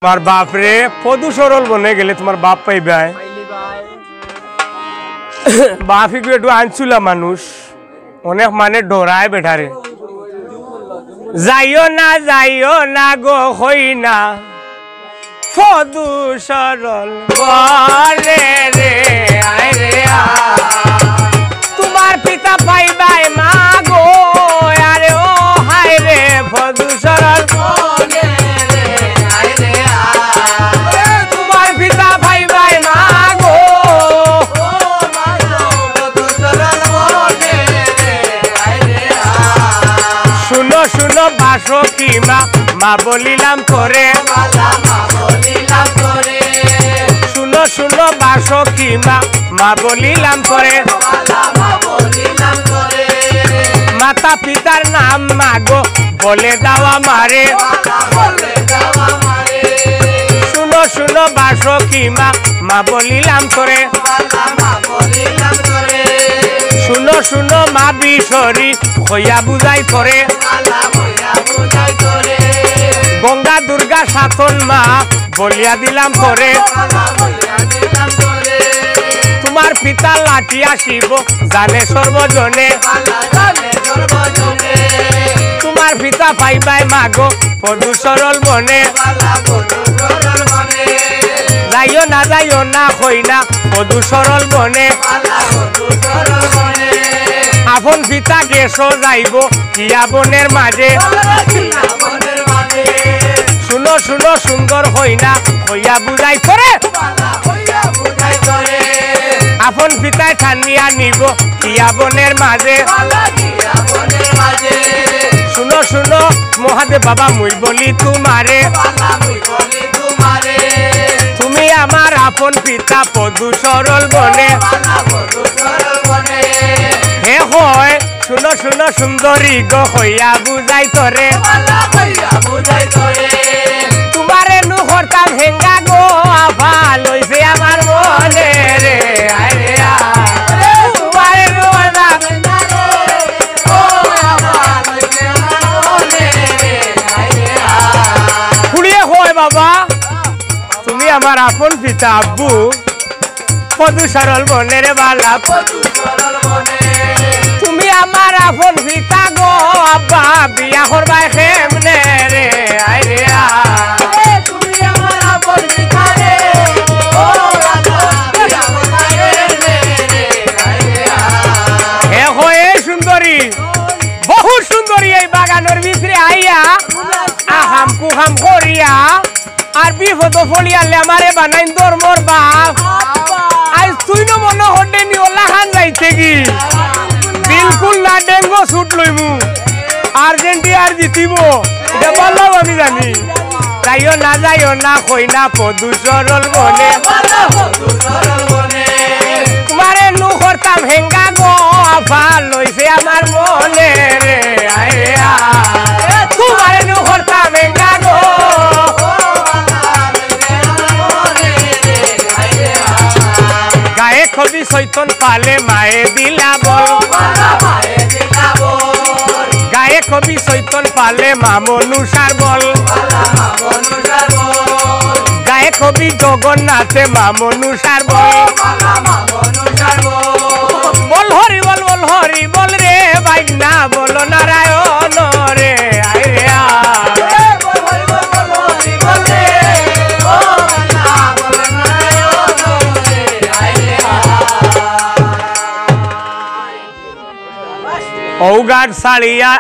তোমার বাপ রে পদু সরল বনে গেলে তোমার বাপ পাইবাই বাপ একটু আনছুলা মানুষ অনেক মানে ডরায় বেঠারে যাইও না গো হই না পদু সরল বলে রে আয় রে তোমার পিতা পাইবাই মা গো আরে ও হায় রে পদু সরল বলে রে আয় রে তোমার পিতা পাইবাই মা গো পদু সরল বলে রে আয় রে শুনো শুনো বাসো কি মা বলিলাম করে শুনো শুনো বাসো কি মা বলিলাম করে মাতা পিতার নাম মাগো বলে দাও আমারে শুনো শুনো বাসো কি মা বলিলাম করে শুনো শুনো মা বিশরি হইয়া বুঝাই করে গঙ্গা দুর্গা সাতন মা বলিয়া দিলাম করে তোমার পিতা লাঠি আসিব জানে সর্বজনে তোমার পিতা পাইবাই মাগো পদু সরল বনে যাইও না হই না পদু সরল বনে আপন পিতা গেছো যাইব কিয়া বনের মাঝে শুনো শুনো সুন্দর হই না হইয়া বুঝাই করে আপন পিতায় ঠান্ডিয়া নিব কিয়া বনের মাঝে শুনো শুনো মহাদেব বাবা মুই বলি তোমারে তুমি আমার আপন পিতা পদু সরল বনে হে হয় শুনো শুনো সুন্দরী গো হইয়া বুঝাই তোরে তোমারে নু হরতাম হেঙ্গা গো আভা লইছে আমার মনে রে আরে তোমারে নু হরতাম হেঙ্গা গো আভা লইছে আমার মনে রে আরে খুড়িয়ে হয় বাবা তুমি আমার আপন পিতা আব্বু পদু সরল বনে রে বালা পদু সরল বনে তুমি আমার আপন পিতা গো আব্বা বিয়া করবাই কেমনে রে আরে তুমি আমার আপন পিতা রে ও আব্বা বিয়া করবাই কেমনে রে আরে হে হয়ে সুন্দরী বহু সুন্দরী এই বাগানের ভিতরে আইয়া আহাম কুহাম করিয়া আর বিপদ ফলিয়ালে আমারে বানাইন তোর মোর বাপ আজ তুই না মনে হডে নি ওলা খান যাইতে কি বিলকুল না ডেঙ্গো শুট লইমু আর্জেন্টিনার জিতিব এটা বললাম আমি জানি যাইও না কই না পদু সরল বনে তোমারে নু করতাম হেঙ্গা গো আফা লইছে আমার মনে রে আরে তোমারে নু করতাম হেঙ্গা গো গায়ে কবি চৈতন পালে মায়ে দিলা বল গায়ে কবি চৈতন পালে মামনুষার বল গায়ে কবি জগন্নাথে মামনুষার বল বল হরি বল রে বাইনা বল নারায়ণ রে আরে ঔগার সাড়িয়া